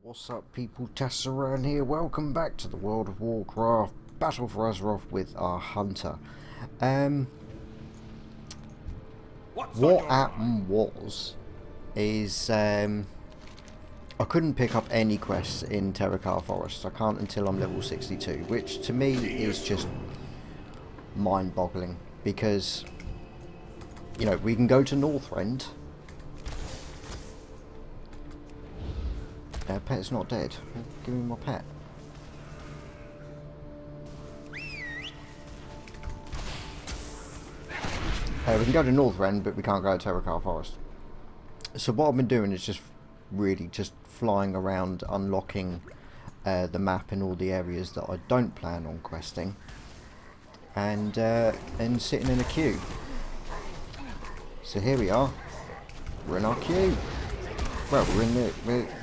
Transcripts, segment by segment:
What's up people, Tasaran here, welcome back to the World of Warcraft Battle for Azeroth with our hunter. What happened is I couldn't pick up any quests in Terakar Forest. I can't until I'm level 62, which to me is just mind-boggling, because you know, we can go to Northrend. Pet's not dead. Give me my pet. We can go to Northrend, but we can't go to Terakar Forest. So what I've been doing is just really just flying around, unlocking the map in all the areas that I don't plan on questing, and sitting in a queue. So here we are. We're in our queue. Well, we're in the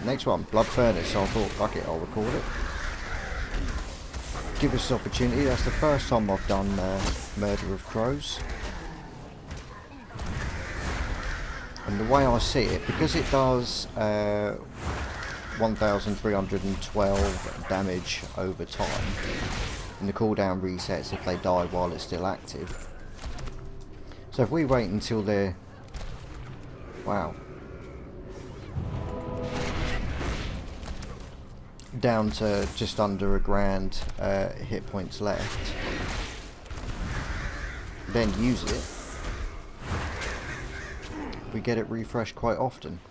next one, Blood Furnace, so I thought, fuck it, I'll record it. Give us this opportunity. That's the first time I've done Murder of Crows. And the way I see it, because it does 1,312 damage over time, and the cooldown resets if they die while it's still active. So if we wait until they're... wow. Down to just under 1,000 hit points left, then use it, we get it refreshed quite often.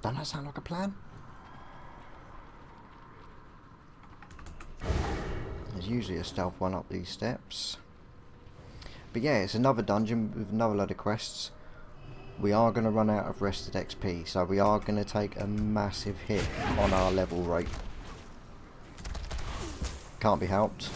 Doesn't that sound like a plan? There's usually a stealth one up these steps. But yeah, it's another dungeon with another load of quests. We are going to run out of rested XP, so we are going to take a massive hit on our level rate. Can't be helped.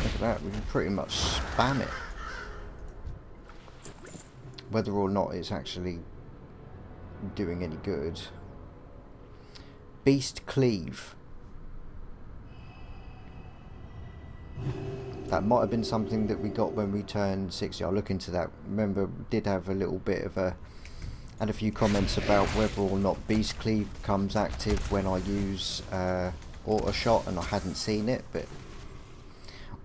Look at that, we can pretty much spam it. Whether or not it's actually doing any good. Beast Cleave. That might have been something that we got when we turned 60. I'll look into that. Remember, we did have a little bit of a... had a few comments about whether or not Beast Cleave comes active when I use auto shot, and I hadn't seen it, but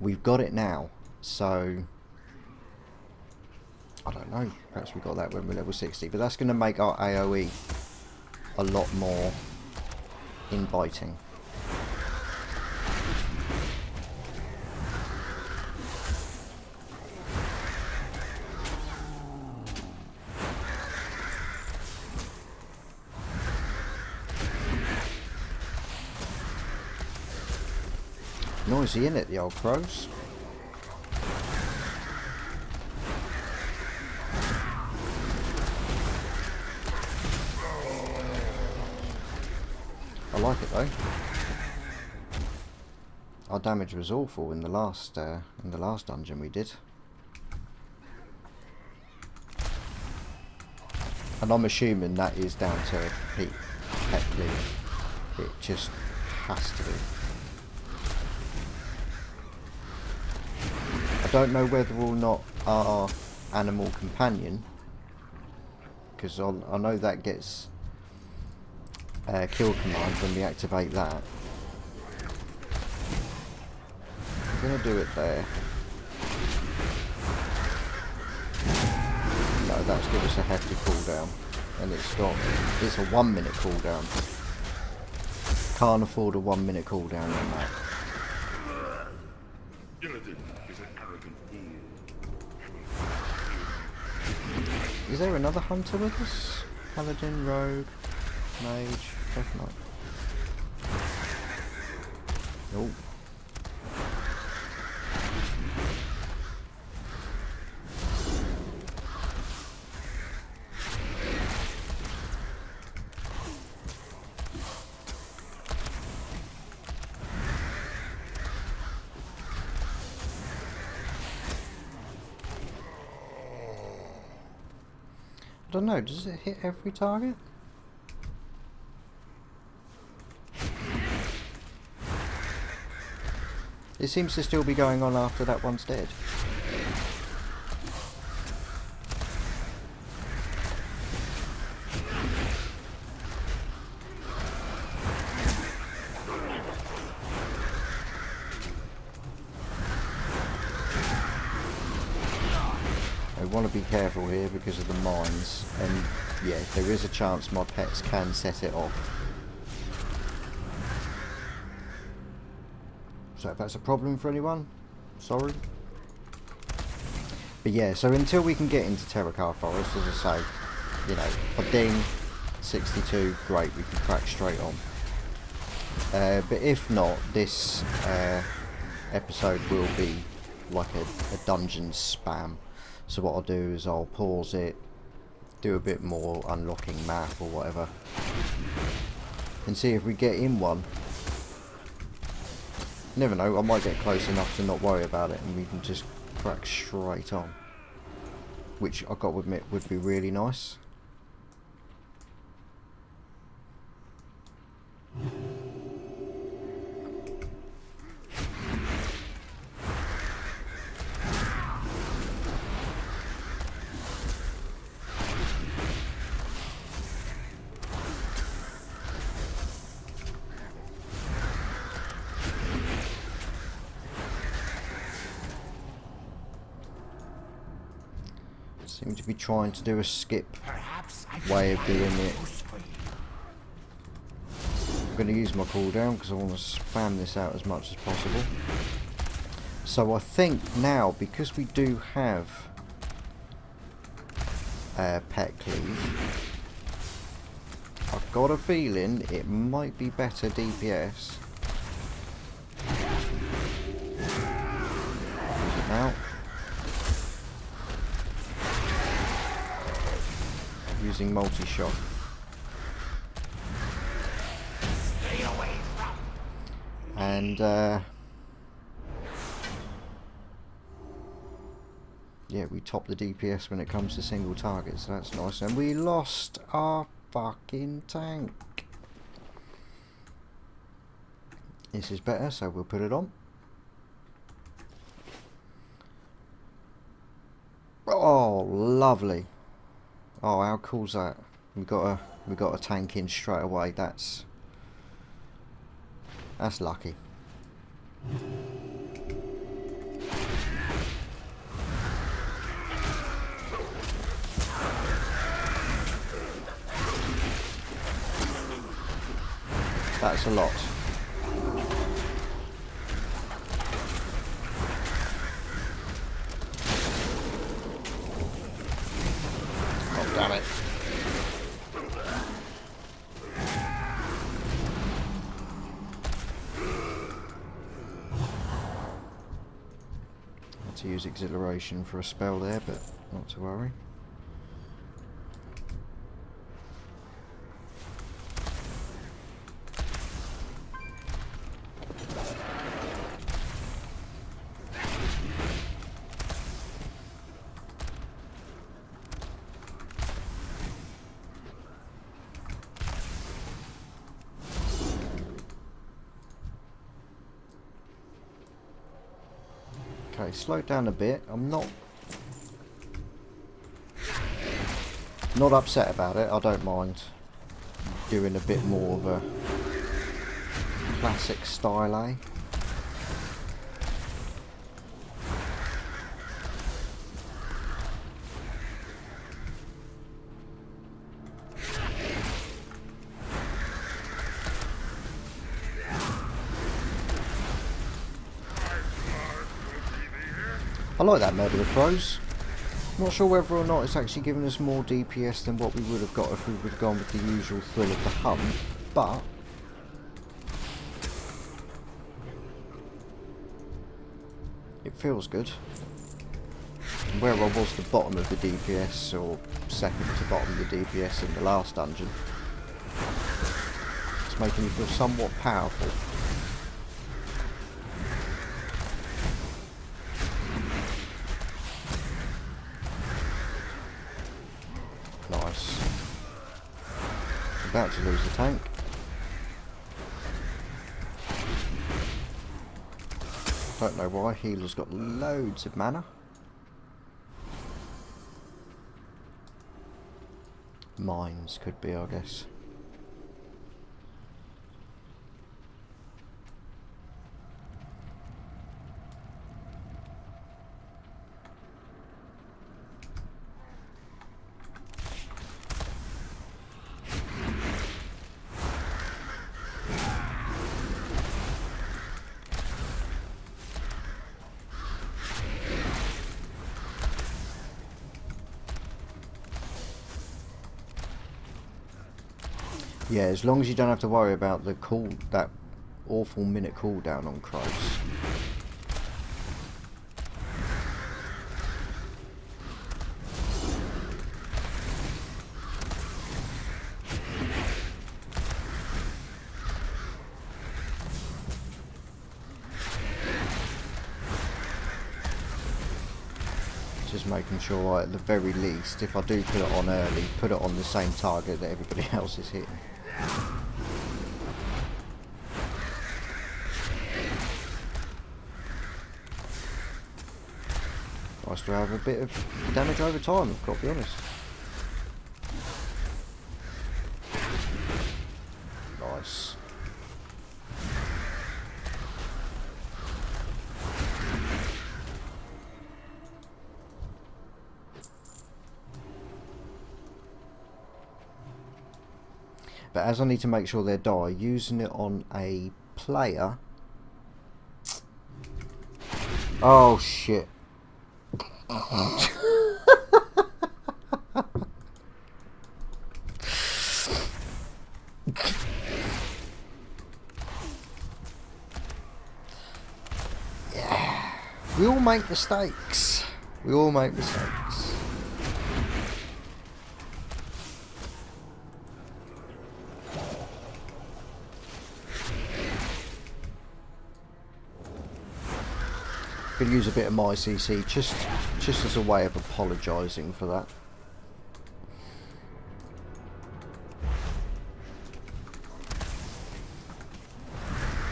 we've got it now. So I don't know, perhaps we got that when we're level 60, but that's going to make our AoE a lot more inviting. Noisy, innit, the old crows? I like it though. Our damage was awful in the last dungeon we did, and I'm assuming that is down to pet cleave. It just has to be. I don't know whether or not our animal companion, because I know that gets kill command when we activate that. I'm going to do it there. No, that's give us a hefty cooldown, and it's a 1 minute cooldown. Can't afford a 1 minute cooldown on that. Is there another hunter with us? Paladin, rogue, mage, death knight. Oh. I don't know, does it hit every target? It seems to still be going on after that one's dead. I want to be careful here because of the mines, and yeah, there is a chance my pets can set it off. So if that's a problem for anyone, sorry. But yeah, so until we can get into Terracar Forest, as I say, you know, for ding 62, great, we can crack straight on. But if not, this episode will be like a dungeon spam. So what I'll do is I'll pause it, do a bit more unlocking map or whatever, and see if we get in one. Never know, I might get close enough to not worry about it and we can just crack straight on. Which I've got to admit would be really nice. Seem to be trying to do a skip way of doing it. I'm going to use my cooldown because I want to spam this out as much as possible. So I think now, because we do have pet cleave, I've got a feeling it might be better DPS. Use it now. Using multi-shot. And yeah, we top the DPS when it comes to single targets, so that's nice. And we lost our fucking tank. This is better, so we'll put it on. Oh, lovely. Oh, how cool's that? We got a tank in straight away. That's lucky. That's a lot. Oh, damn it. Had to use exhilaration for a spell there, but not to worry. Okay, slow down a bit. I'm not upset about it. I don't mind doing a bit more of a classic style, eh? I like that Murder of Crows. Not sure whether or not it's actually given us more DPS than what we would have got if we would have gone with the usual thrill of the hunt, but it feels good. And where I was the bottom of the DPS, or second to bottom of the DPS in the last dungeon, it's making me feel somewhat powerful. Nice. About to lose the tank. Don't know why. Healer's got loads of mana. Mines could be, I guess. Yeah, as long as you don't have to worry about the that awful minute cooldown on crows. Just making sure, at the very least, if I do put it on early, put it on the same target that everybody else is hitting. Nice to have a bit of damage over time, I've got to be honest. Nice. But as I need to make sure they die, using it on a player... Oh shit. Yeah. We all make mistakes. We all make mistakes. Could use a bit of my CC just as a way of apologising for that.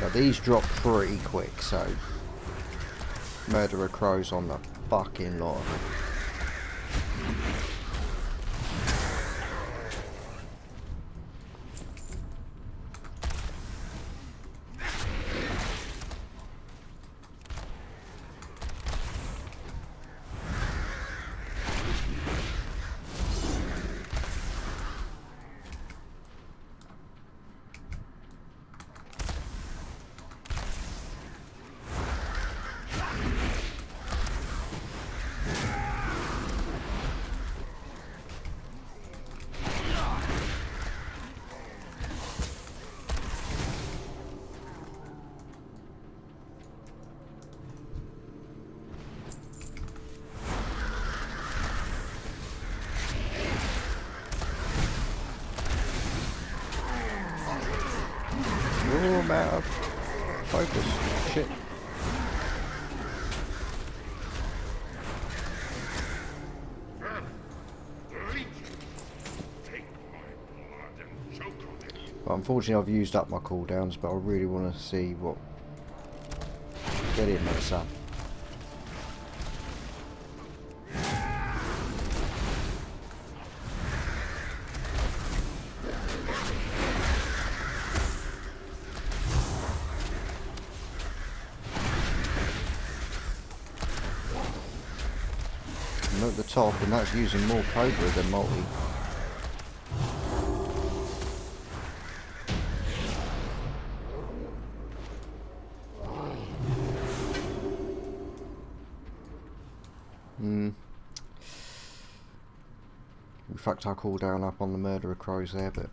But these drop pretty quick, so murderer crows on the fucking lot of them. Oh, I'm out of focus. Shit. Well, unfortunately I've used up my cooldowns, but I really want to see what... Get in there, son. I'm at the top, and that's using more Cobra than multi. We fucked our cooldown up on the murderer crows there, but...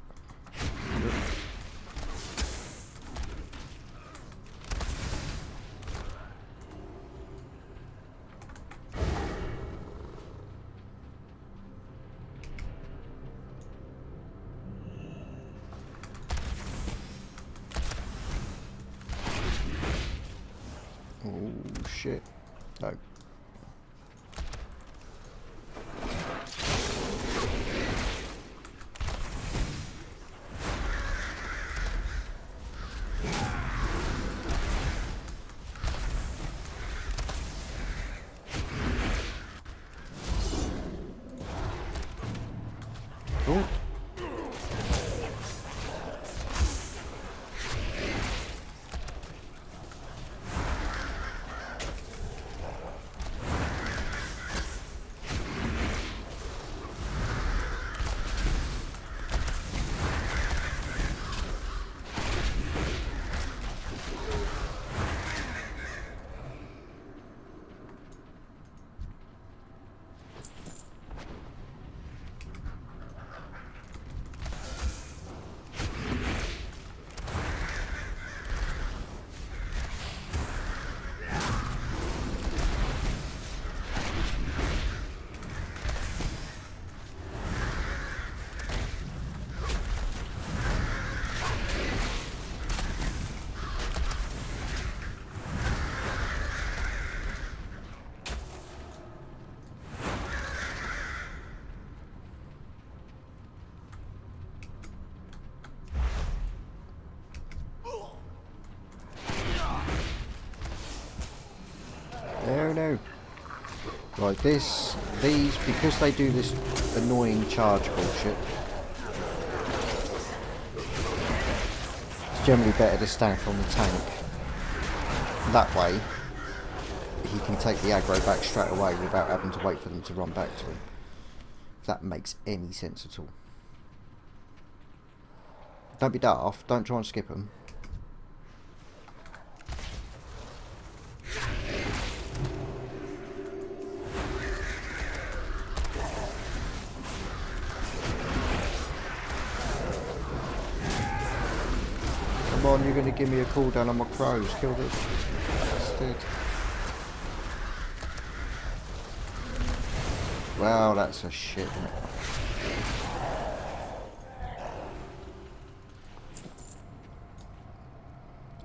Oh shit. No. no. Right, these, because they do this annoying charge bullshit, it's generally better to stack on the tank. That way, he can take the aggro back straight away without having to wait for them to run back to him. If that makes any sense at all. Don't be daft, don't try and skip them. Come on, you're going to give me a cooldown on my crows. Kill this bastard. Wow, that's a shit.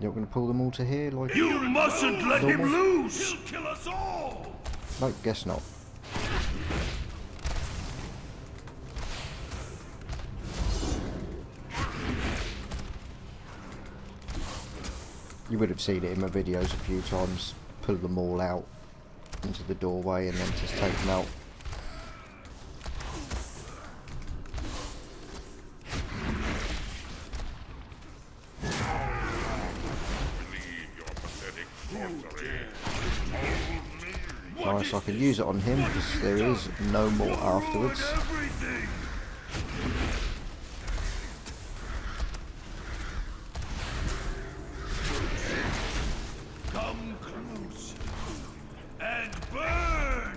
You're going to pull them all to here, like you mustn't let him loose. He'll kill us all. No, guess not. You would have seen it in my videos a few times. Pull them all out into the doorway and then just take them out. Nice, I can use it on him because there is no more afterwards. Come close and burn.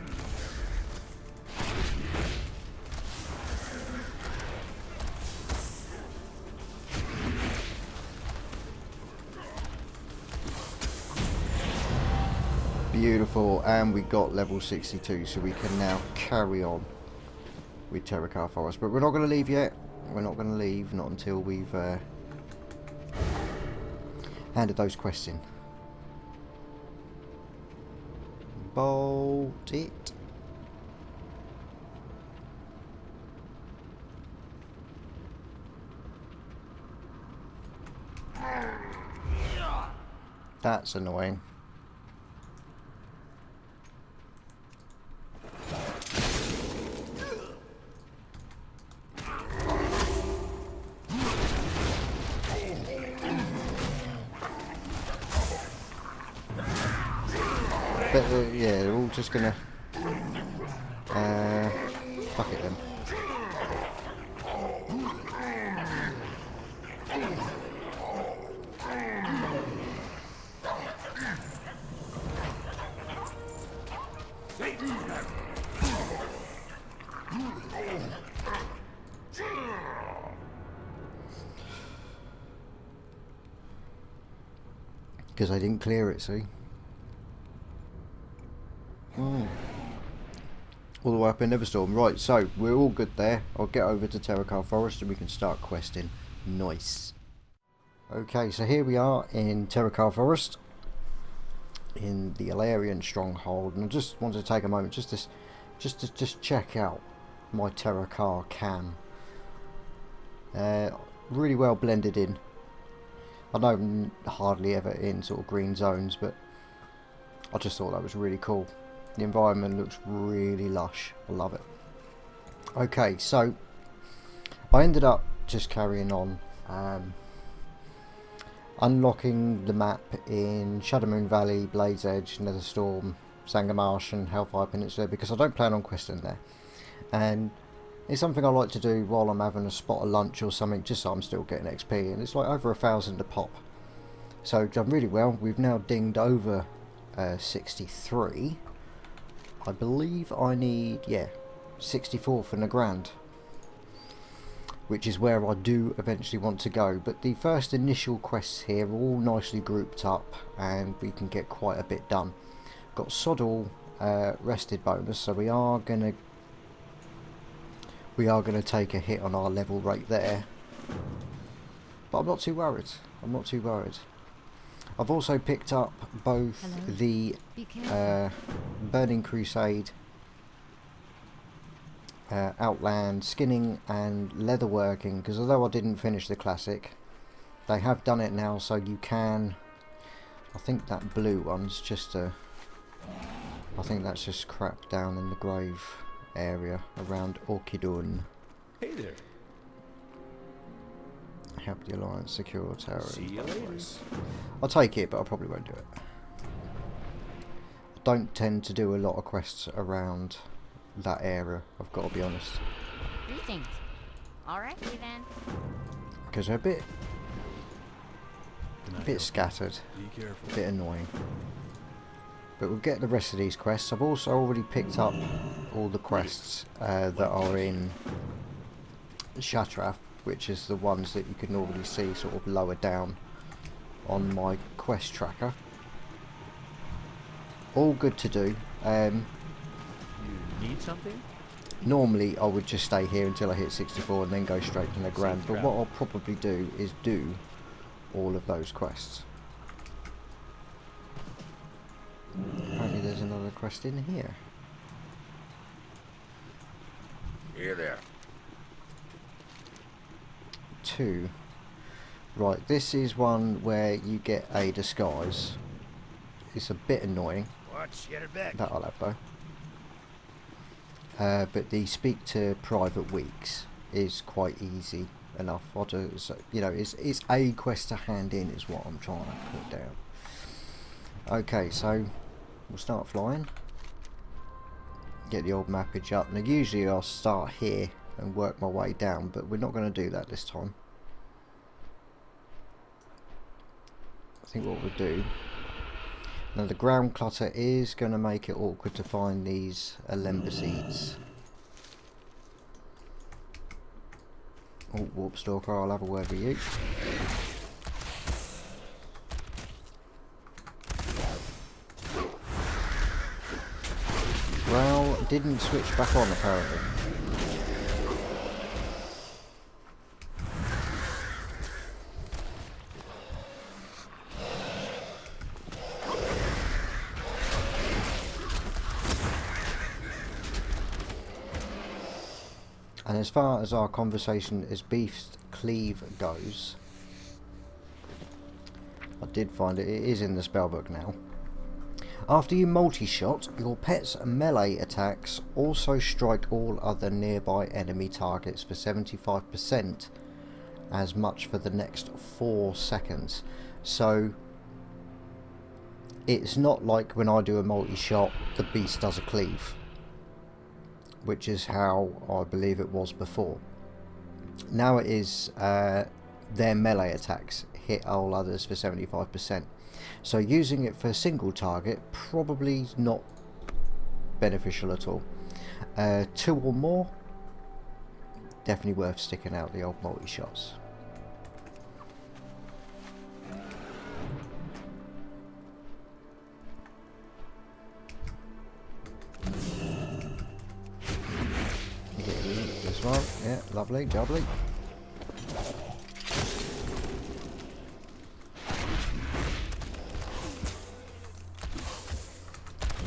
Beautiful, and we got level 62, so we can now carry on with Terakar Forest. But we're not going to leave yet. We're not going to leave, not until we've handed those quests in. Bolt it. That's annoying. But yeah, they're all just gonna fuck it then. Because I didn't clear it, see? All the way up in Neverstorm. Right, so we're all good there. I'll get over to Terakar Forest and we can start questing. Nice. Okay, so here we are in Terakar Forest, in the Alarian stronghold, and I just wanted to take a moment just to check out my Terakar cam. Really well blended in. I know I'm hardly ever in sort of green zones, but I just thought that was really cool. The environment looks really lush. I love it. Okay, so I ended up just carrying on, unlocking the map in Shadowmoon Valley, Blade's Edge, Netherstorm, Sangamarsh and Hellfire Peninsula, because I don't plan on questing there. And it's something I like to do while I'm having a spot of lunch or something, just so I'm still getting XP, and it's like over 1,000 a pop. So done really well. We've now dinged over 63. I believe I need, yeah, 64 for Nagrand, which is where I do eventually want to go. But the first initial quests here are all nicely grouped up and we can get quite a bit done. Got Soddle rested bonus, so we are gonna take a hit on our level rate there, but I'm not too worried. I'm not too worried. I've also picked up both the Burning Crusade, Outland, Skinning and Leatherworking, because although I didn't finish the classic, they have done it now, so you can, I think that blue one's just a I think that's just crap down in the grave area around Orchidon. Hey there. Help the Alliance secure tower. See you later. I'll take it, but I probably won't do it. I don't tend to do a lot of quests around that area, I've got to be honest. Greetings. Alrighty then. Because they're a bit scattered, Be careful. a bit annoying. But we'll get the rest of these quests. I've also already picked up all the quests that are in Shatrath, which is the ones that you can normally see sort of lower down on my quest tracker. All good to do. You need something? Normally I would just stay here until I hit 64 and then go straight to the Grand, but what I'll probably do is do all of those quests. Apparently there's another quest in here. Here there. 2. Right, this is one where you get a disguise. It's a bit annoying. Watch, get it back. That I'll have though. But the speak to Private Weeks is quite easy enough. I'll do, so, you know, it's a quest to hand in is what I'm trying to put down. Okay, so we'll start flying. Get the old mappage up. Now usually I'll start here and work my way down, but we're not going to do that this time. I think what we'll do... Now the ground clutter is going to make it awkward to find these Alemba seeds. Oh, Warp Stalker, I'll have a word with you. Well, didn't switch back on apparently. And as far as our conversation as Beast Cleave goes, I did find it is in the spellbook now. After you multi-shot, your pet's melee attacks also strike all other nearby enemy targets for 75% as much for the next 4 seconds. So it's not like when I do a multi-shot, the beast does a cleave, which is how I believe it was before. Now it is their melee attacks hit all others for 75%. So using it for a single target, probably not beneficial at all. 2 or more, definitely worth sticking out the old multi-shots. This one, yeah, lovely, jubbly.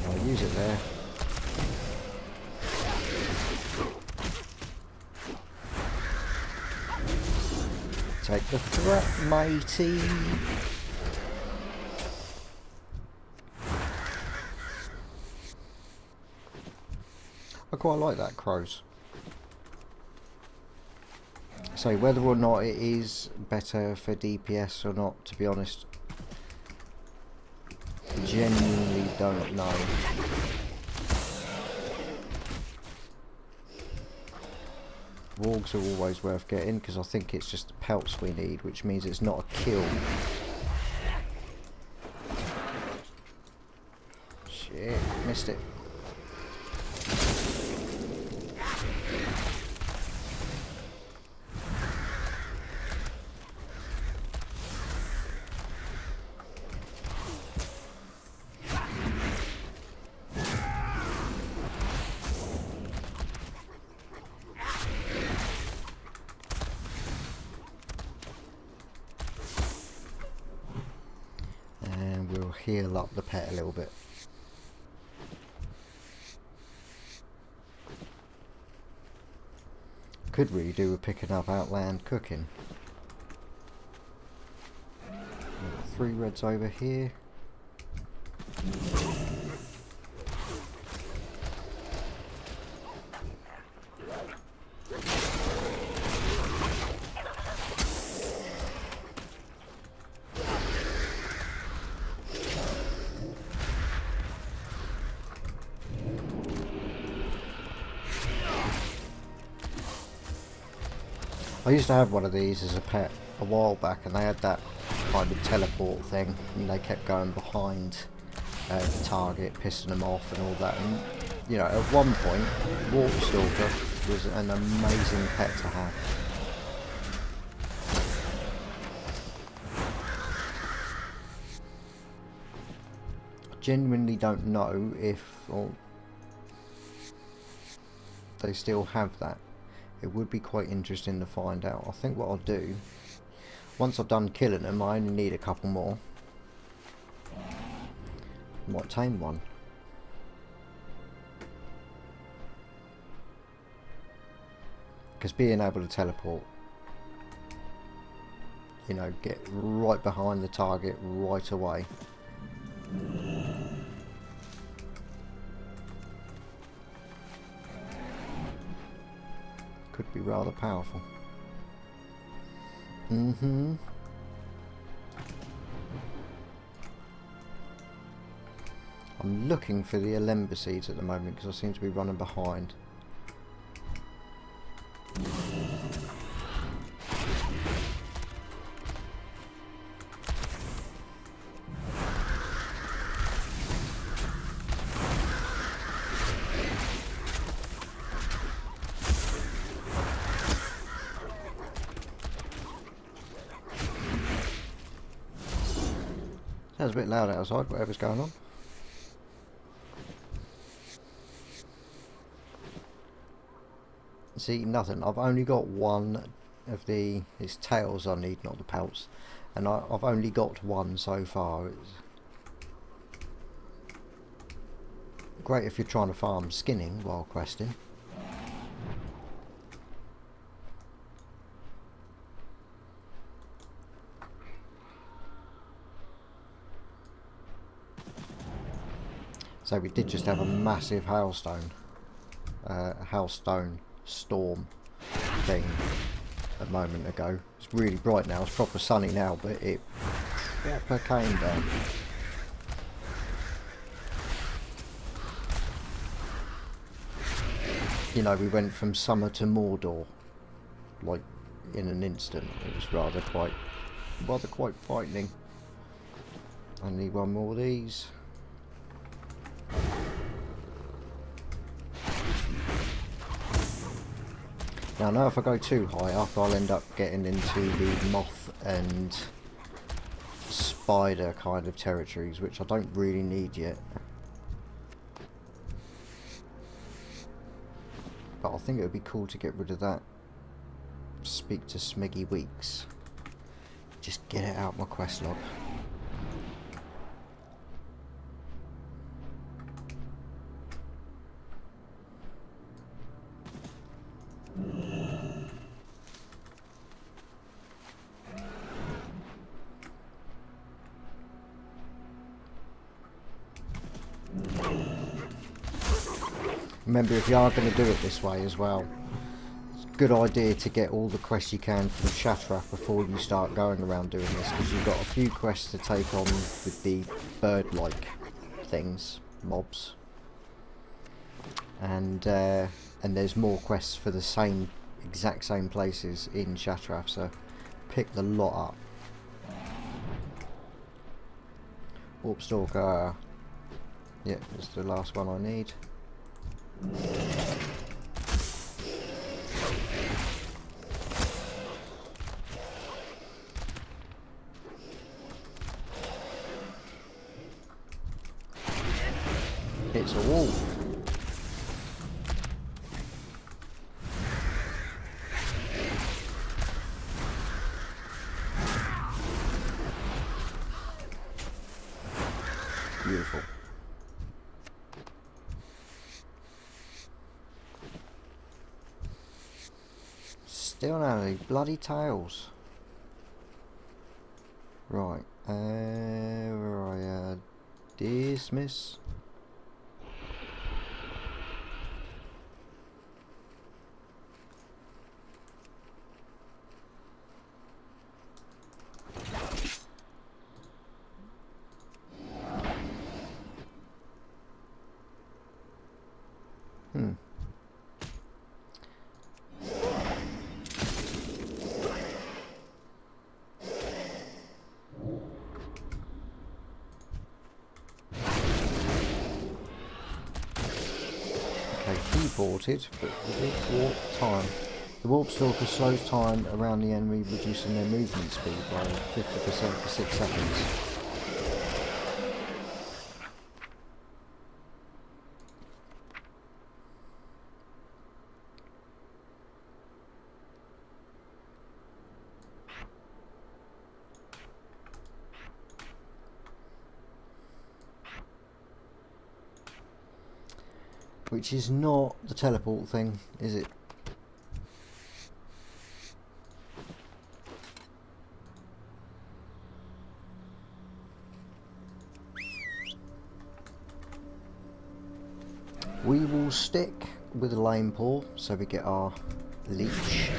I'll use it there. Take the threat, matey. I quite like that crows. So whether or not it is better for DPS or not, to be honest, genuinely don't know. Wargs are always worth getting because I think it's just the pelts we need, which means it's not a kill. Shit, missed it. Heal up the pet a little bit. Could really do with picking up Outland cooking. 3 reds over here. I used to have one of these as a pet a while back, and they had that kind of teleport thing, and they kept going behind the target, pissing them off and all that. And you know, at one point, Warp Stalker was an amazing pet to have. I genuinely don't know if they still have that. It would be quite interesting to find out. I think what I'll do, once I've done killing them, I only need a couple more. Might tame one. Because being able to teleport, you know, get right behind the target right away. Could be rather powerful. I'm looking for the Alemba seeds at the moment because I seem to be running behind. Sounds a bit loud outside, whatever's going on. See, nothing. I've only got one of the... It's tails I need, not the pelts. And I've only got one so far. It's great if you're trying to farm skinning while questing. So we did just have a massive hailstone storm thing a moment ago. It's really bright now, it's proper sunny now, but it proper came down. You know, we went from summer to Mordor, like in an instant. It was rather quite frightening. I need one more of these. Now I know if I go too high up I'll end up getting into the moth and spider kind of territories, which I don't really need yet. But I think it would be cool to get rid of that. Speak to Smiggy Weeks. Just get it out my quest log. Remember, if you are going to do it this way as well, it's a good idea to get all the quests you can from Shattrath before you start going around doing this, because you've got a few quests to take on with the bird-like things, mobs, and there's more quests for the exact same places in Shattrath, so pick the lot up. Warp Stalker, yeah, that's the last one I need. It's a wolf. Beautiful. Still none of these bloody tails. Right, where are you? Dismiss. teleported, but with warp time. The warp stalker slows time around the enemy, reducing their movement speed by 50% for 6 seconds. Which is not the teleport thing, is it? We will stick with a lame paw, so we get our leech.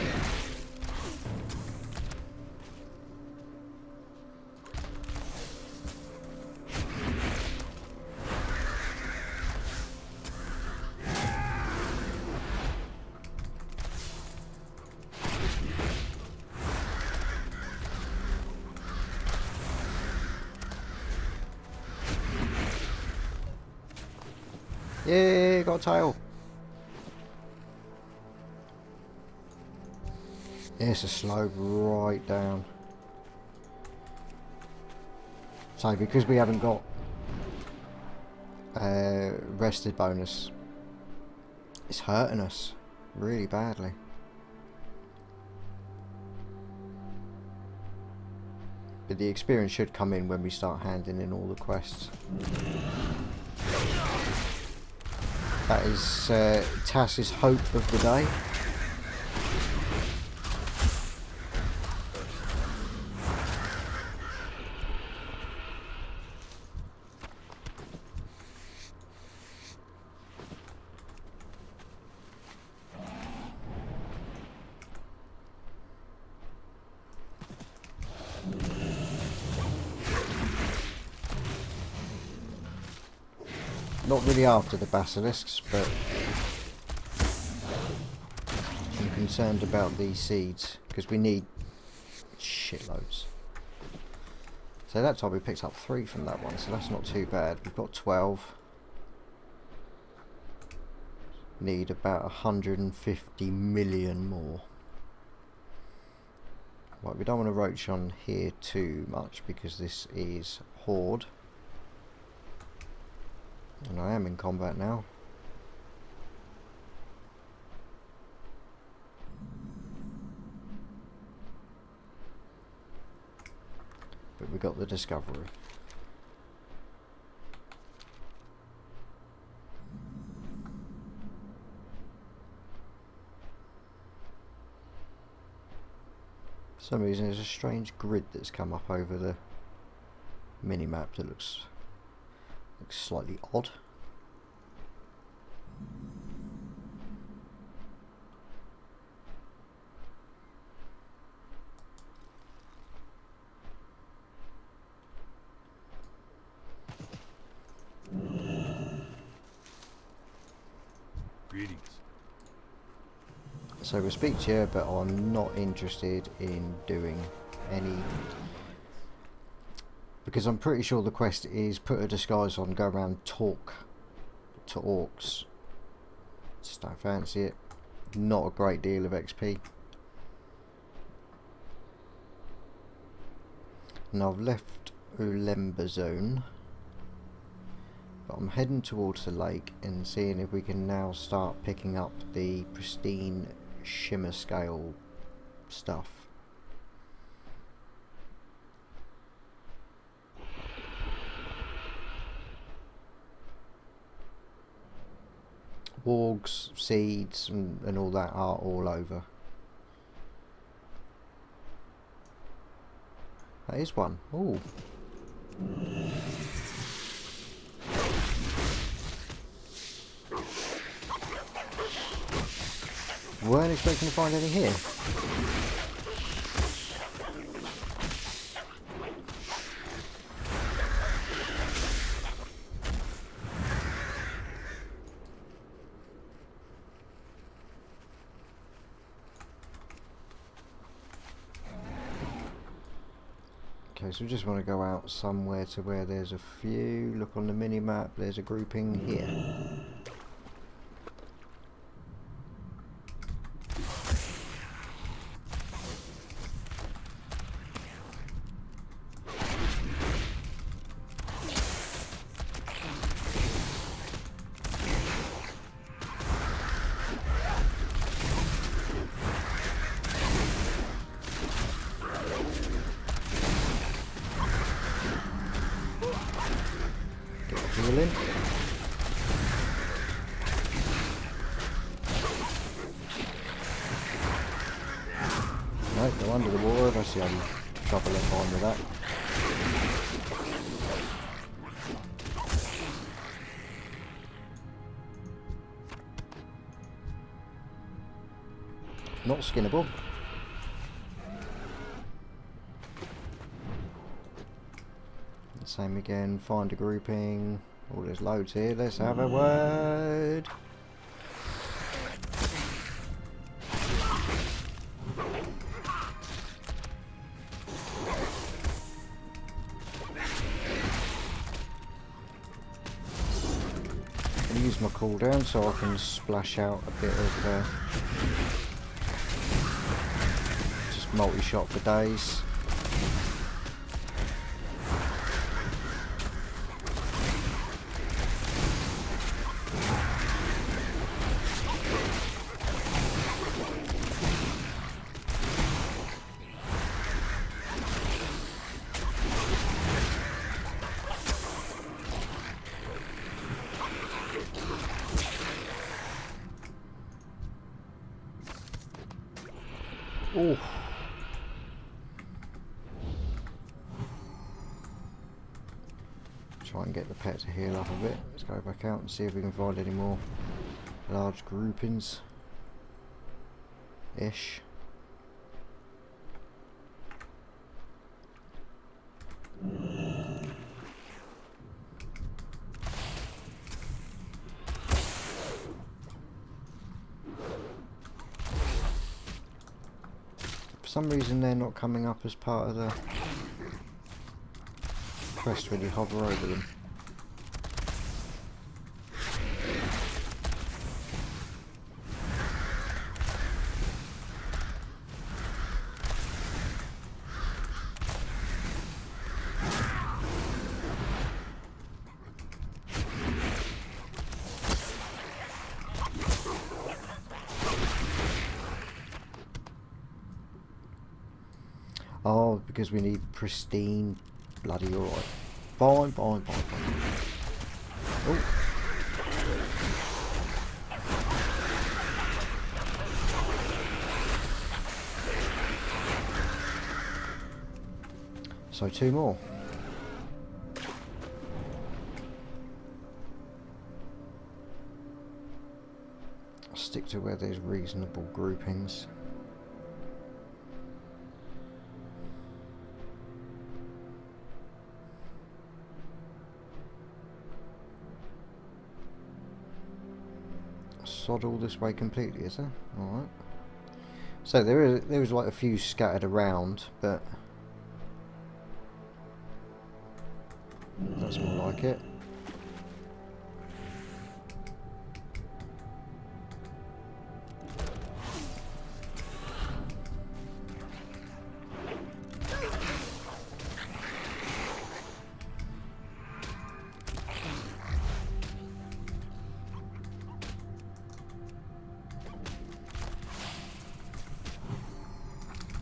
Yeah, got a tail. Yes, a slope right down. So because we haven't got rested bonus, it's hurting us really badly. But the experience should come in when we start handing in all the quests. That is Tass's hope of the day. Not really after the basilisks, but I'm concerned about these seeds because we need shitloads. So that time we picked up 3 from that one, so that's not too bad. We've got 12. Need about 150 million more. Right, we don't want to roach on here too much because this is Horde. And I am in combat now. But we got the discovery. For some reason there's a strange grid that's come up over the mini-map that looks slightly odd. Greetings. So we'll speak to you, but I'm not interested in doing any, because I'm pretty sure the quest is put a disguise on, go around, talk to orcs. Just don't fancy it. Not a great deal of XP. And I've left Ulemba Zone, but I'm heading towards the lake and seeing if we can now start picking up the pristine shimmer scale stuff. Wargs, seeds and all that are all over. That is one. Ooh. Weren't expecting to find any here. Okay, so we just want to go out somewhere to where there's a few. Look on the mini map, there's a grouping here. Healing. No, go under the water. That's the only trouble I find with that. Not skinnable. Same again, find a grouping. Oh, there's loads here. Let's have a word. I'm going to use my cooldown so I can splash out a bit of just multi-shot for days. Oh. Try and get the pet to heal up a bit. Let's go back out and see if we can find any more large groupings. Ish. For some reason they're not coming up as part of the quest when you hover over them. Oh, because we need pristine bloody alright. Fine. Oh. So 2 more. I'll stick to where there's reasonable groupings. Sod all this way completely, is there? Alright. So there is like a few scattered around, but that's more like it.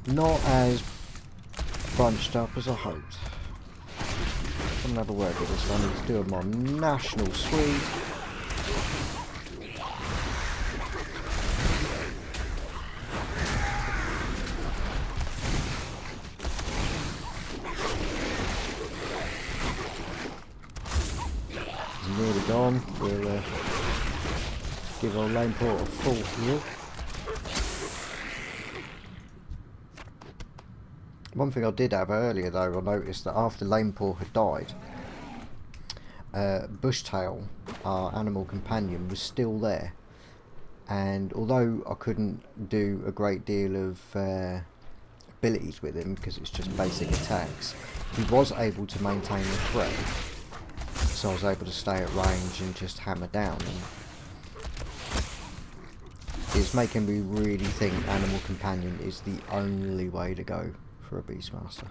Not as bunched up as I hoped. I'm gonna have a word with this one. He's doing my national suite. He's nearly gone. We'll give our lane port a full heal. One thing I did have earlier though, I noticed that after Lanepore had died, Bushtail, our animal companion, was still there. And although I couldn't do a great deal of abilities with him because it's just basic attacks, he was able to maintain the threat. So I was able to stay at range and just hammer down. And it's making me really think Animal Companion is the only way to go for a Beastmaster.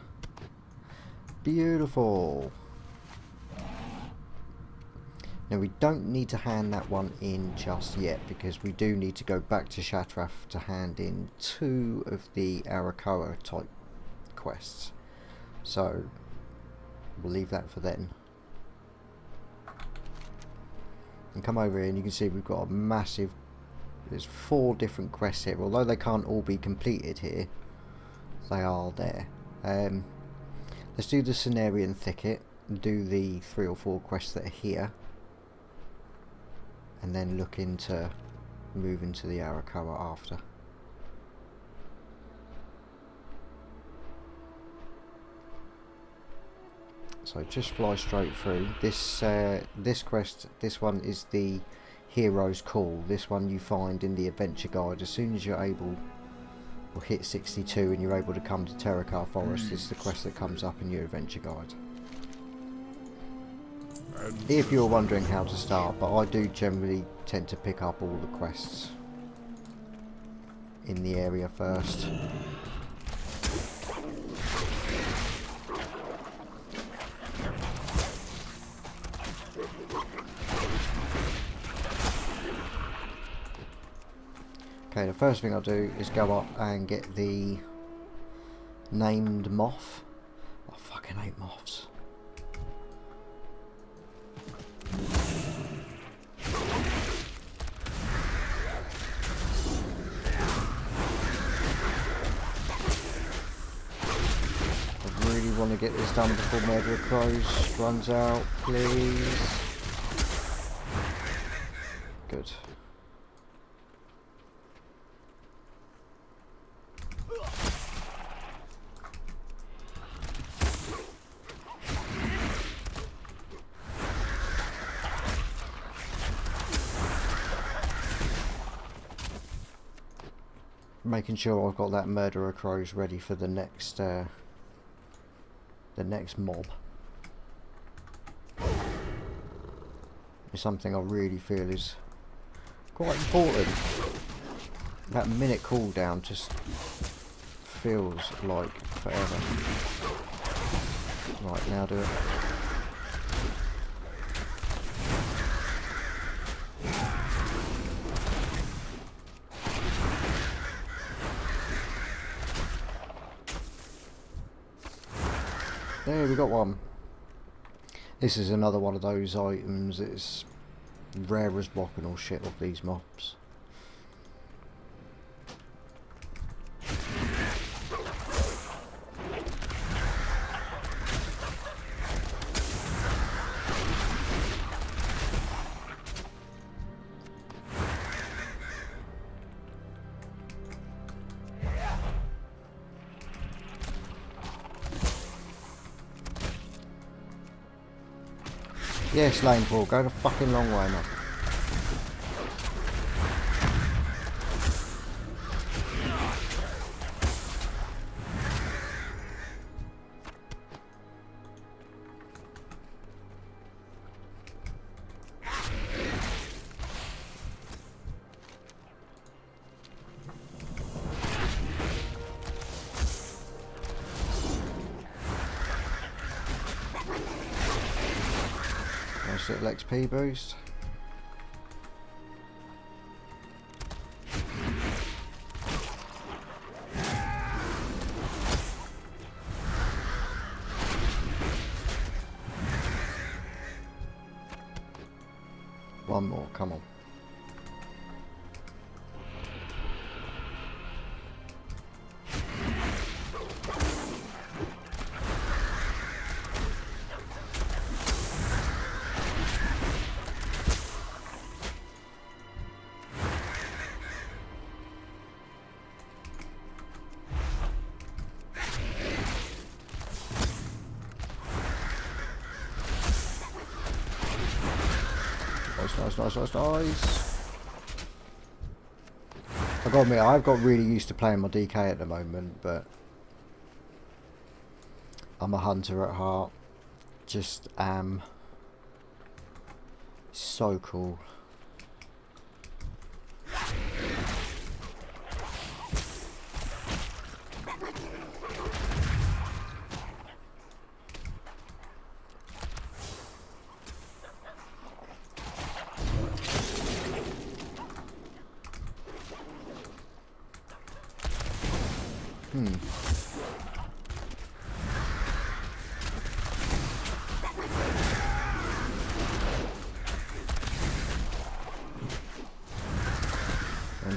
Beautiful. Now we don't need to hand that one in just yet because we do need to go back to Shatrath to hand in 2 of the Arakoa type quests. So we'll leave that for then. And come over here and you can see we've got a massive, there's 4 different quests here. Although they can't all be completed here, they are there. Let's do the Cenarian Thicket, do the 3 or 4 quests that are here, and then look into moving to the Arakoa after. So just fly straight through. This quest, this one is the Hero's Call. This one you find in the adventure guide. As soon as you're able, or hit 62 and you're able to come to Terakar Forest, this is the quest that comes up in your adventure guide. If you're wondering how to start, but I do generally tend to pick up all the quests in the area first. Okay, the first thing I'll do is go up and get the named moth. I fucking hate moths. I really want to get this done before Murder of Crows runs out, please. Good. Making sure I've got that Murder of Crows ready for the next mob. It's something I really feel is quite important. That minute cooldown just feels like forever. Right, now do it. There, we got one. This is another one of those items. It's rare as rock and all shit of these mobs. Yes, lane ball, go the fucking long way, man. Nice little XP boost. One more, come on. Nice. I gotta admit, I've got really used to playing my DK at the moment, but I'm a hunter at heart. Just am. So cool.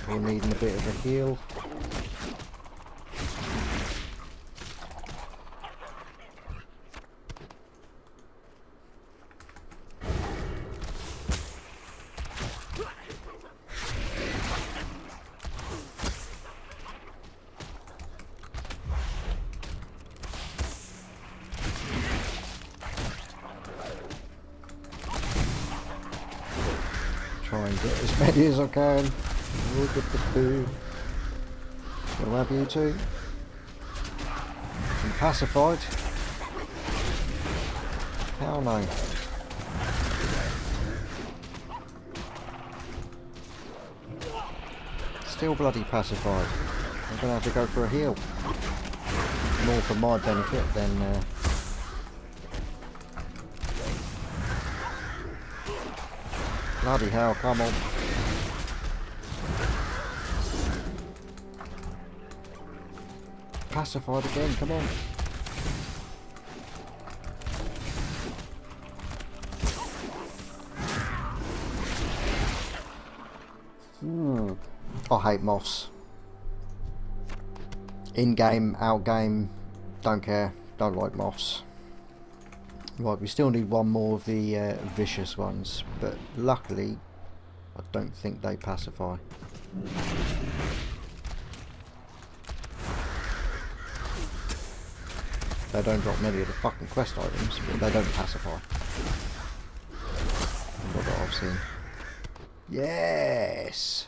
People needing a bit of a heal. Try and get as many as I can. Look at the poo. Gonna have you two. And pacified. Hell no. Still bloody pacified. I'm gonna have to go for a heal. More for my benefit than bloody hell, come on. Pacified again, come on. I hate moths. In-game, out-game, don't care. Don't like moths. Right, we still need one more of the vicious ones, but luckily I don't think they pacify. They don't drop many of the fucking quest items, but they don't pacify. Not that I've seen. Yes!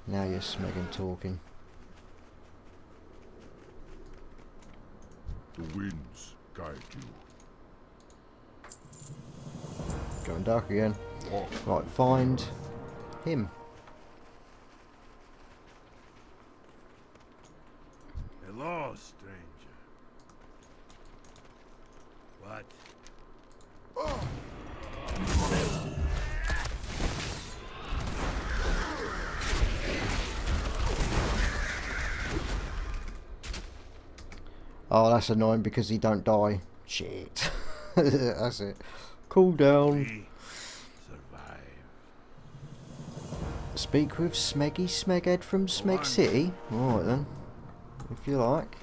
Now you're smegging talking. The winds guide you. Going dark again. Right, find him. Hello, stranger. What? Oh, that's annoying because he don't die. Shit. That's it. Cool down. We survive. Speak with Smeggy Smeghead from Smeg City. Alright then. If you like.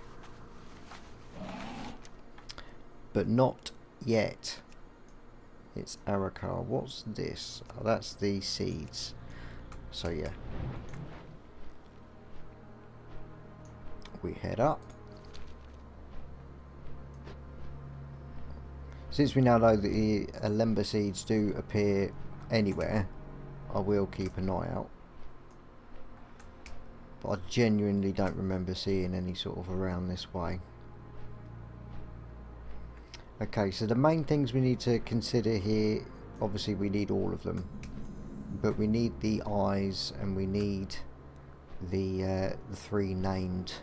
But not yet. It's Arakar. What's this? Oh, that's the seeds. So yeah. We head up. Since we now know that the Alemba seeds do appear anywhere, I will keep an eye out. But I genuinely don't remember seeing any sort of around this way. Okay, so the main things we need to consider here, obviously we need all of them. But we need the eyes and we need the 3 named.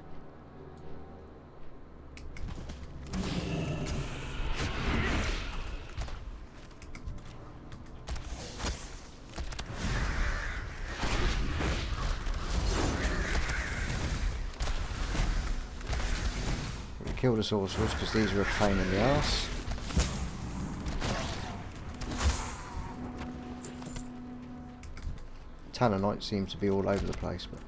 Kill the sorcerers because these are a pain in the ass. Talonite seems to be all over the place, but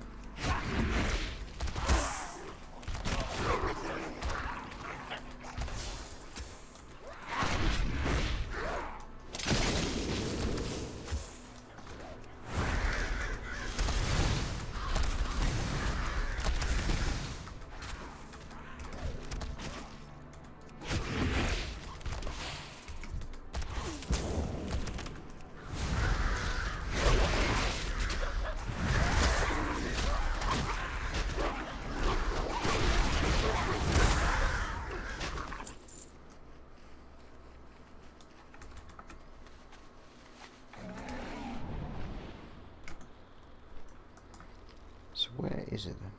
so where is it then?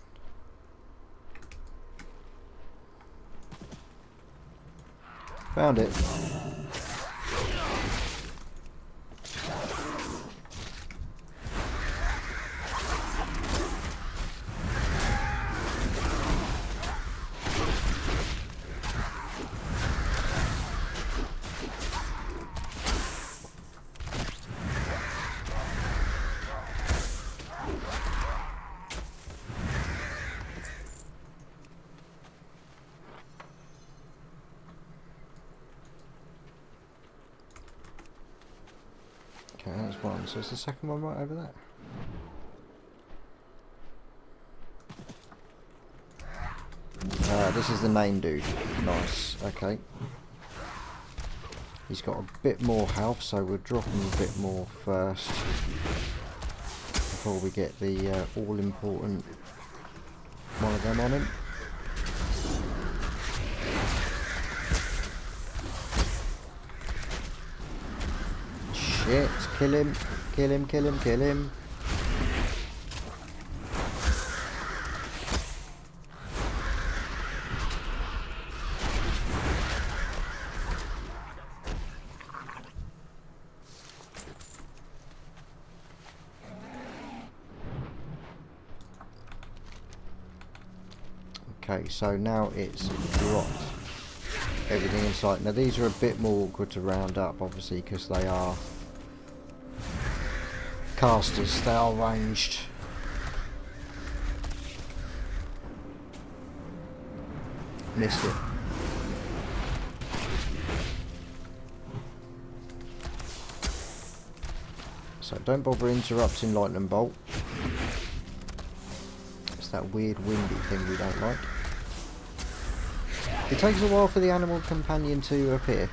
Found it. Okay, that's one. So it's the second one right over there. This is the name dude. Nice. Okay. He's got a bit more health, so we'll drop him a bit more first before we get the all-important one of them on him. Shit, kill him, kill him, kill him, kill him. Okay, so now it's dropped everything in sight. Now these are a bit more awkward to round up, obviously, because they are casters, they are ranged. Missed it. So don't bother interrupting lightning bolt. It's that weird windy thing we don't like. It takes a while for the animal companion to appear.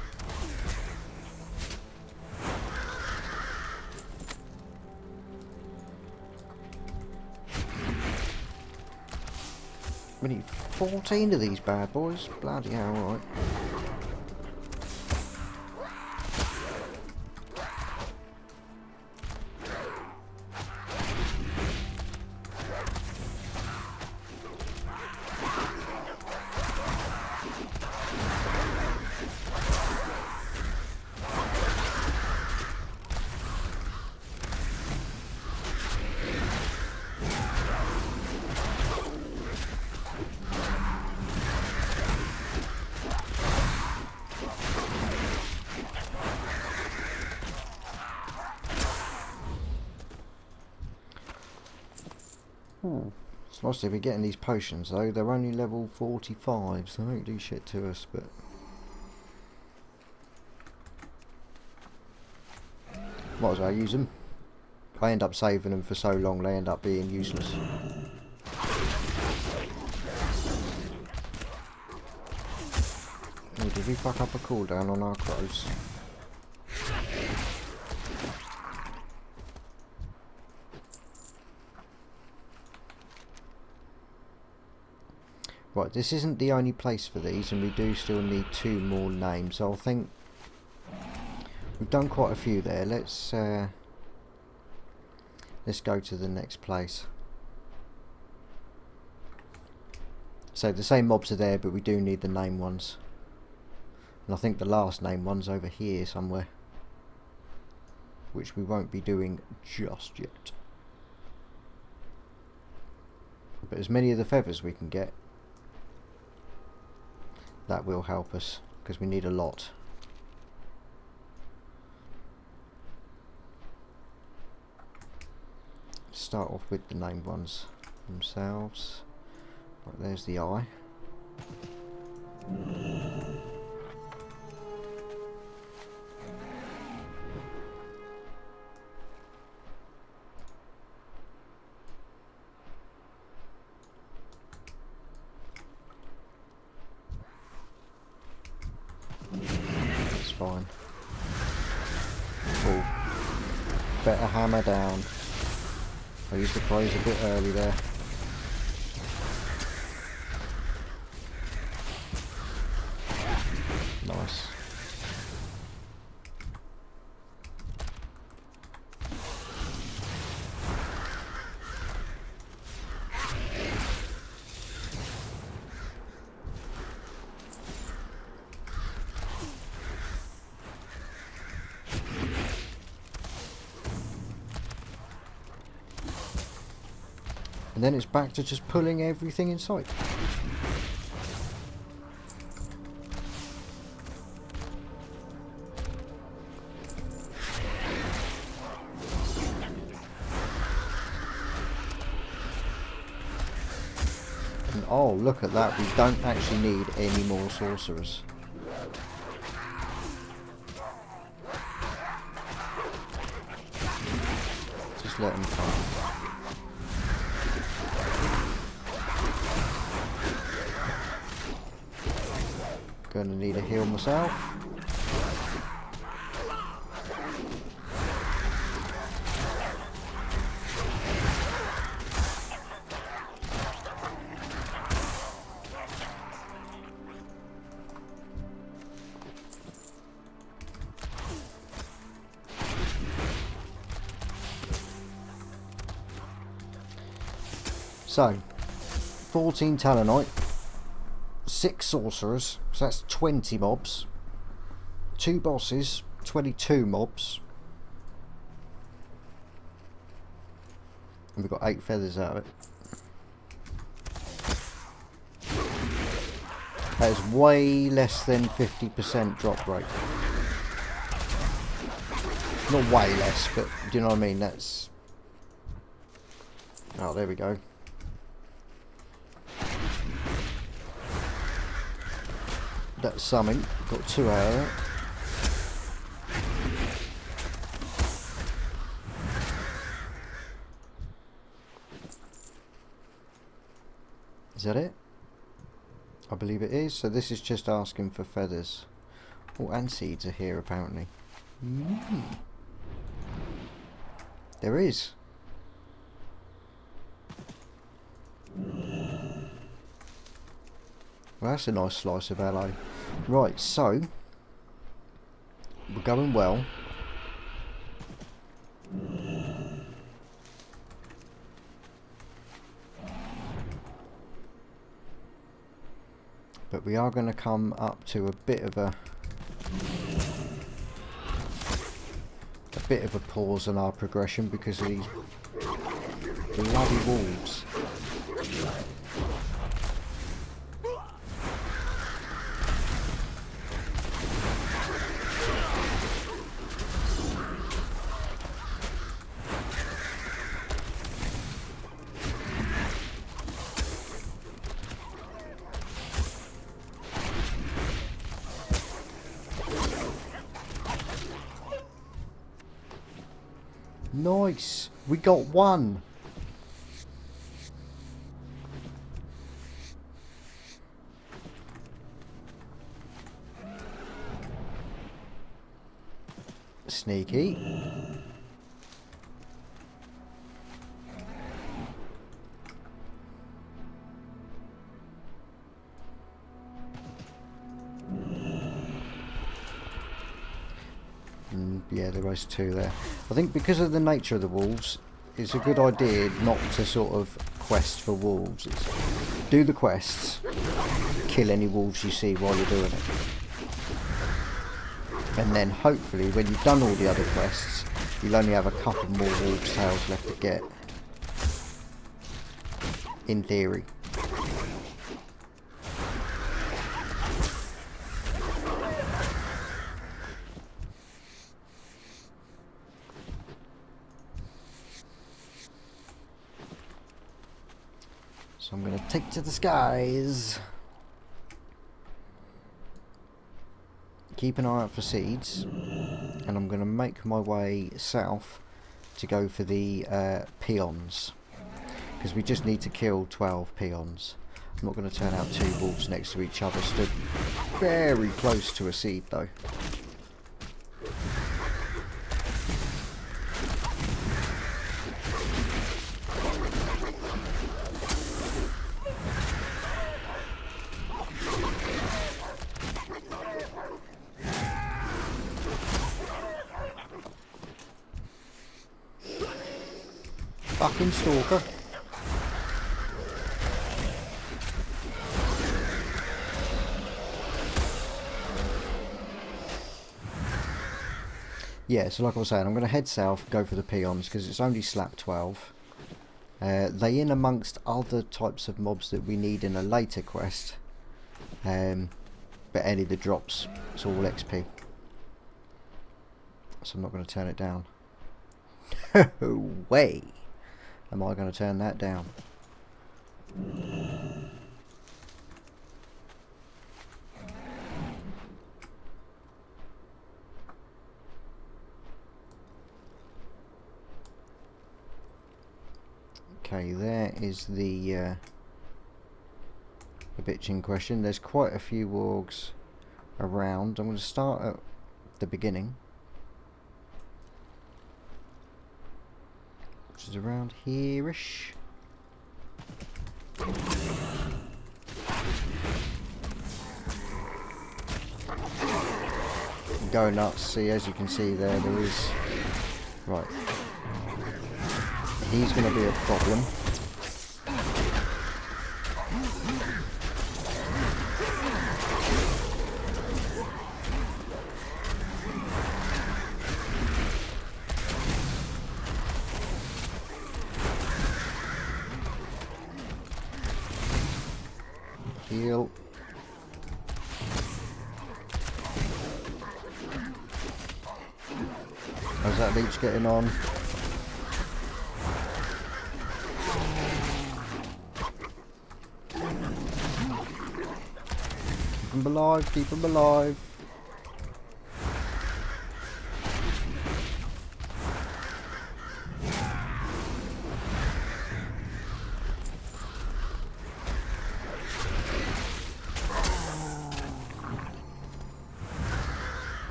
We need 14 of these bad boys. Bloody hell, right. It's nice to be getting these potions though. They're only level 45, so they don't do shit to us, but might as well use them. I end up saving them for so long they end up being useless. Oh, did we fuck up a cooldown on our crows? Right, this isn't the only place for these, and we do still need 2 more names. So I think we've done quite a few there. Let's go to the next place. So the same mobs are there, but we do need the name ones. And I think the last name one's over here somewhere, which we won't be doing just yet. But as many of the feathers we can get, that will help us, because we need a lot. Start off with the named ones themselves. Right, there's the eye. That's fine. Cool. Better hammer down. I used the crows a bit early there. Nice. And then it's back to just pulling everything in sight. And oh, look at that, we don't actually need any more sorcerers. Just let them come. Gonna need a heal myself. So, 14 Talonite, 6 Sorcerers, so that's 20 mobs, 2 bosses, 22 mobs, and we've got 8 feathers out of it. That is way less than 50% drop rate. Not way less, but do you know what I mean? That's... Oh, there we go. That's something. Got 2 out of it. Is that it? I believe it is. So this is just asking for feathers. Oh, and seeds are here apparently. There is. Well, that's a nice slice of LA. Right, so we're going well. But we are going to come up to a bit of a pause in our progression because of these bloody wolves. Nice! We got 1! Sneaky. Yeah, there was 2 there. I think because of the nature of the wolves, it's a good idea not to sort of quest for wolves. It's do the quests, kill any wolves you see while you're doing it. And then hopefully when you've done all the other quests, you'll only have a couple more wolves' tails left to get. In theory. So I'm going to take to the skies. Keep an eye out for seeds. And I'm going to make my way south to go for the peons. Because we just need to kill 12 peons. I'm not going to turn out 2 wolves next to each other. Stood very close to a seed though. Fucking stalker. Yeah, so like I was saying, I'm going to head south, go for the peons, because it's only slap 12. They in amongst other types of mobs that we need in a later quest. But any of the drops, it's all XP. So I'm not going to turn it down. No way am I going to turn that down. Okay, there is the bitch in question. There's quite a few wargs around. I'm going to start at the beginning, which is around here-ish. Go nuts. See, as you can see there is... Right. He's going to be a problem. Heal. How's that leech getting on? Keep him alive, keep him alive.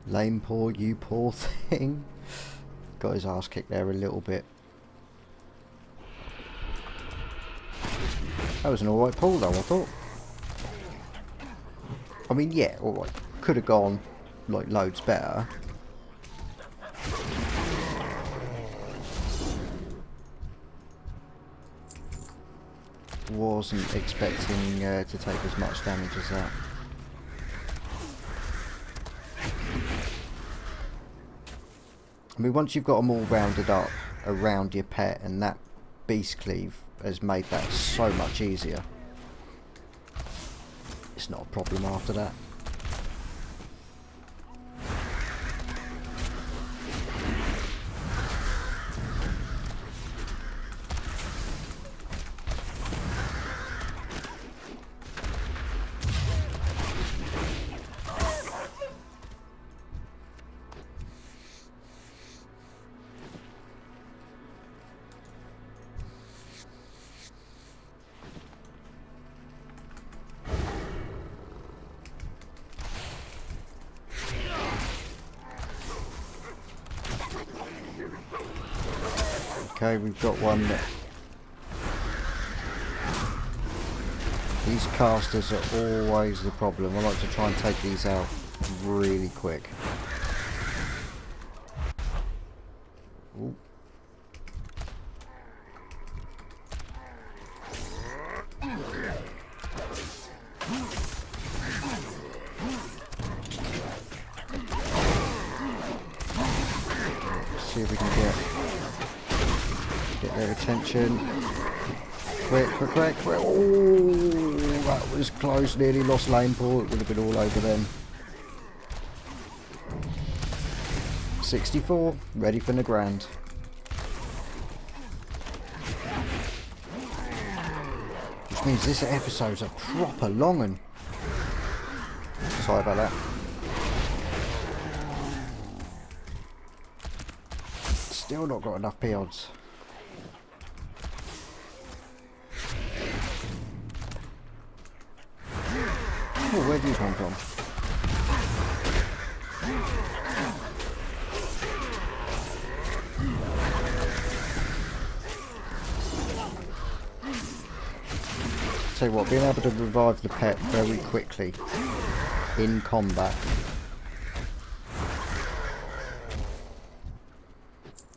Lame poor, you poor thing. Got his ass kicked there a little bit. That was an alright pull though, I thought. I mean, yeah, alright. Could have gone, like, loads better. Wasn't expecting to take as much damage as that. I mean, once you've got them all rounded up around your pet, and that beast cleave has made that so much easier. It's not a problem after that. Okay, we've got one. These casters are always the problem. I like to try and take these out really quick. Ooh. See if we can get their attention. Quick. Oh, that was close. Nearly lost lane pool. It would have been all over then. 64. Ready for the grand. Which means this episode's a proper long one. Sorry about that. Still not got enough peons. Oh, where do you come from? Tell you what, being able to revive the pet very quickly in combat,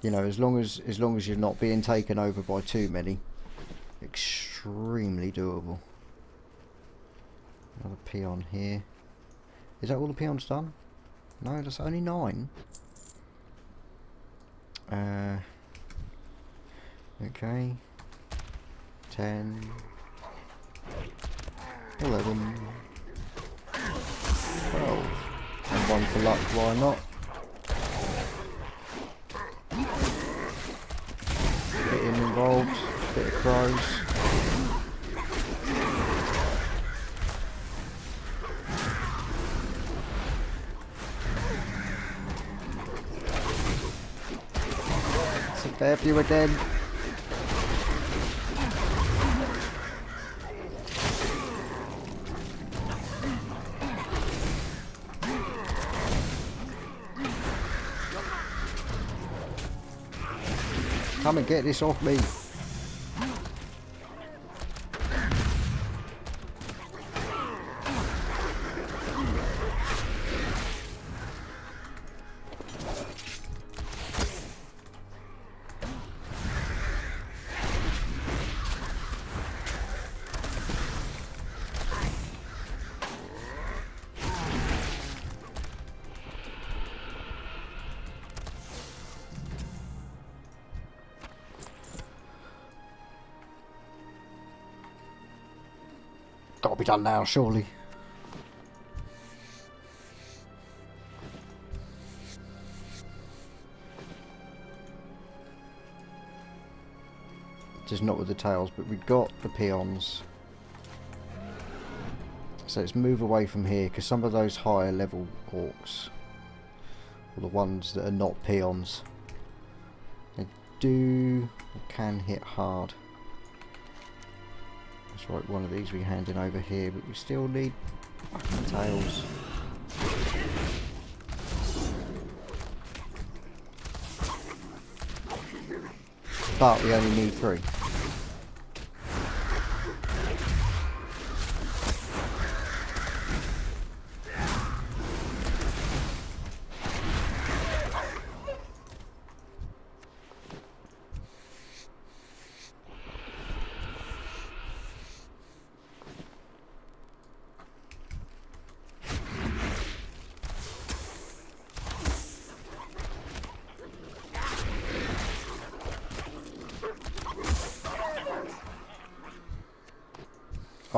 you know, as long as you're not being taken over by too many, extremely doable. Another peon here. Is that all the peons done? No, that's only 9. Okay. 10. 11. 12. And 1 for luck, why not? Bit involved, bit of crows. There for you again. Come and get this off me. Gotta be done now, surely. Just not with the tails, but we've got the peons. So let's move away from here, because some of those higher level orcs, or the ones that are not peons, they do or can hit hard. That's right, one of these we're handing over here, but we still need fucking tails. But we only need 3.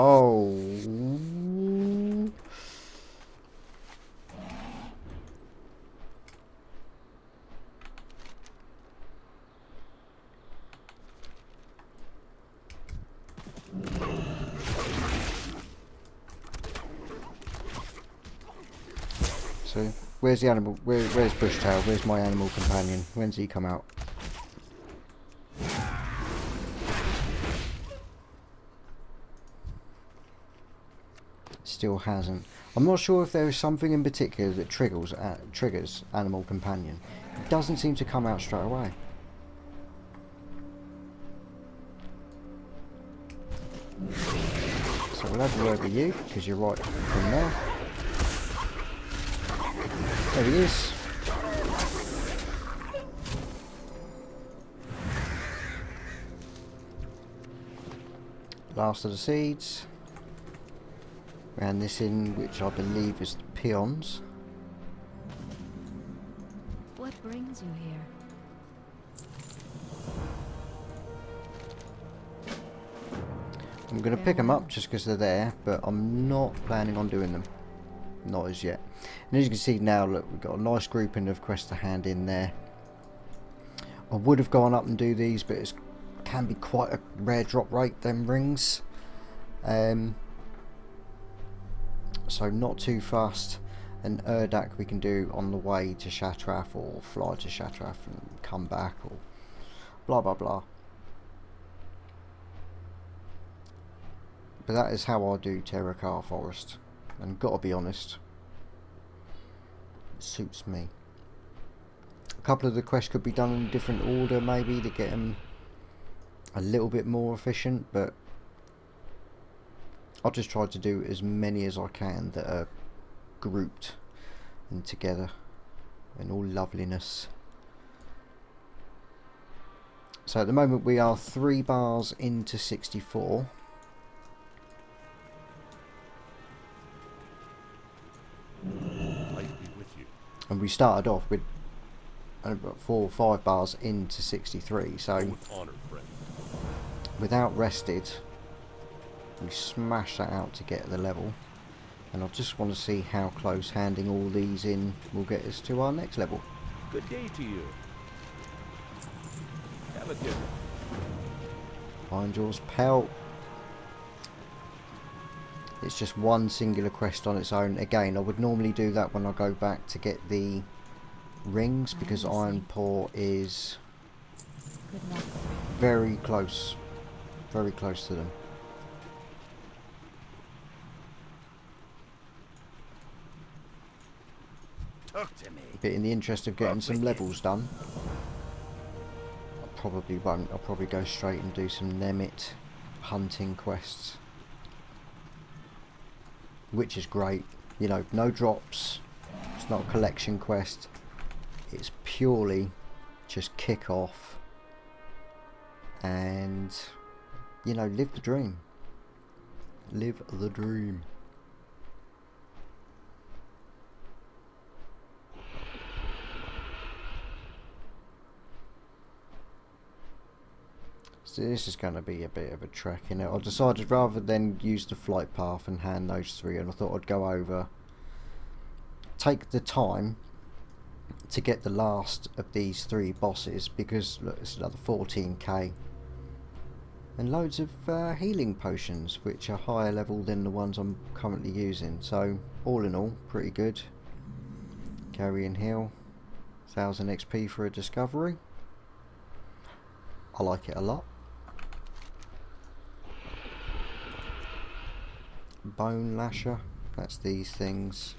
Oh. So, where's the animal? Where's Bushtail? Where's my animal companion? When's he come out? Still hasn't. I'm not sure if there is something in particular that triggers animal companion. It doesn't seem to come out straight away. So we'll have a word with you, because you're right from there. There he is. Last of the seeds. Ran this in, which I believe is the peons. What brings you here? I'm going to pick them up just because they're there, but I'm not planning on doing them. Not as yet. And as you can see now, look, we've got a nice grouping of quests to hand in there. I would have gone up and do these, but it can be quite a rare drop rate, them rings. So not too fast. And Urdak we can do on the way to Shatrath, or fly to Shatrath and come back, or blah blah blah. But that is how I do Terracar Forest, and gotta be honest, it suits me. A couple of the quests could be done in a different order maybe to get them a little bit more efficient, but I'll just try to do as many as I can that are grouped and together in all loveliness. So at the moment we are 3 bars into 64. And we started off with about 4 or 5 bars into 63, so without rested we smash that out to get the level, and I just want to see how close handing all these in will get us to our next level. Good day to you. Have a good one. Find yours pelt. It's just one singular quest on its own. Again, I would normally do that when I go back to get the rings, because Iron Paw is very close to them. Talk to me. But in the interest of getting some levels done, I'll probably won't. I'll probably go straight and do some Nemit hunting quests, which is great. You know, no drops. It's not a collection quest. It's purely just kick off and, you know, live the dream. Live the dream. So this is going to be a bit of a trek, you know. I decided rather than use the flight path and hand those 3, and I thought I'd go over, take the time to get the last of these 3 bosses, because look, it's another 14k and loads of healing potions, which are higher level than the ones I'm currently using. So all in all, pretty good. Carrying heal, 1000 XP for a discovery. I like it a lot. Bone lasher, that's these things.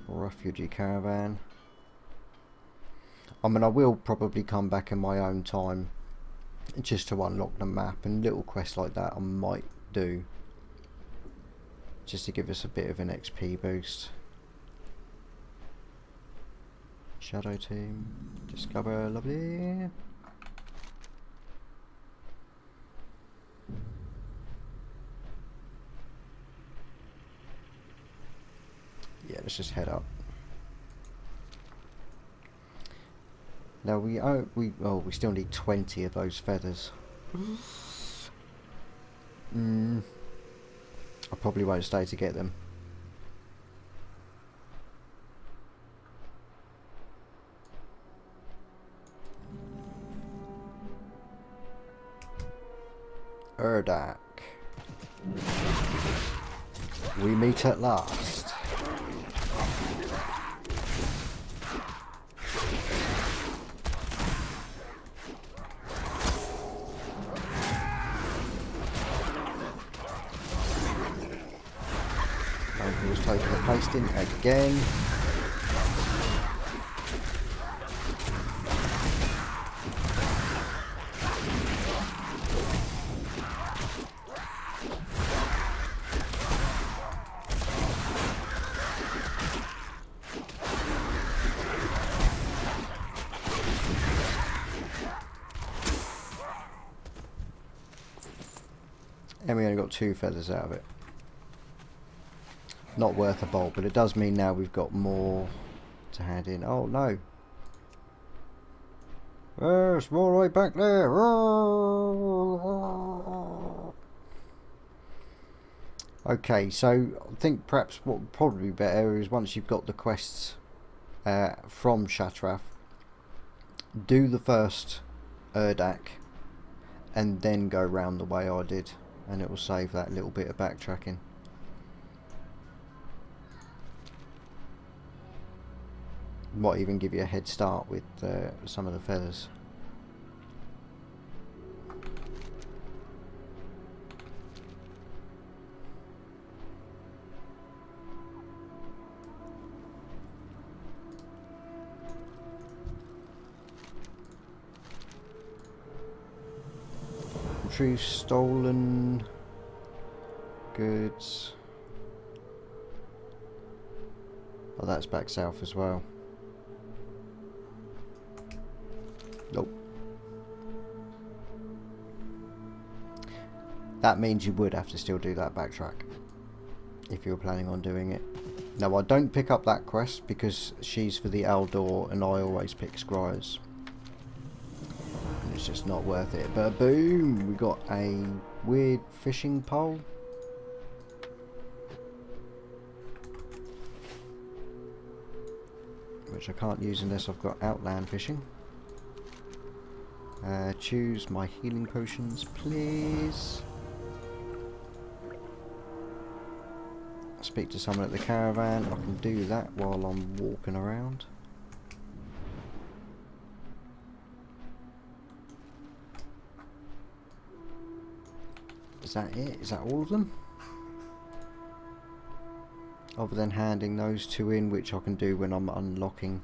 Refugee caravan. I mean, I will probably come back in my own time just to unlock the map, and little quests like that I might do just to give us a bit of an XP boost. Shadow team, discover, lovely. Yeah, let's just head up. Now we still need 20 of those feathers. I probably won't stay to get them. Urdak. We meet at last. He was taking a pasting again. And we only got 2 feathers out of it. Not worth a bolt, but it does mean now we've got more to hand in. Oh no! There's more right back there. Okay, so I think perhaps what would probably be better is once you've got the quests from Shatrath, do the first Urdak and then go round the way I did, and it will save that little bit of backtracking. Might even give you a head start with some of the feathers. Retrieve stolen goods. Oh, that's back south as well. Nope. That means you would have to still do that backtrack if you were planning on doing it. Now I don't pick up that quest because she's for the Aldor and I always pick Scryers. And it's just not worth it. But boom! We got a weird fishing pole. Which I can't use unless I've got outland fishing. Choose my healing potions, please. Speak to someone at the caravan. I can do that while I'm walking around. Is that it? Is that all of them? other than handing those two in, which I can do when I'm unlocking.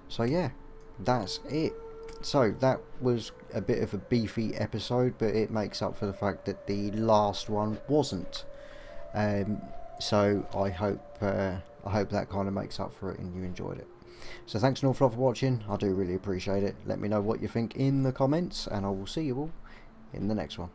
So yeah, that's it. So that was a bit of a beefy episode, but it makes up for the fact that the last one wasn't. So I hope that kind of makes up for it and you enjoyed it. So thanks an awful lot for watching. I do really appreciate it. Let me know what you think in the comments, and I will see you all in the next one.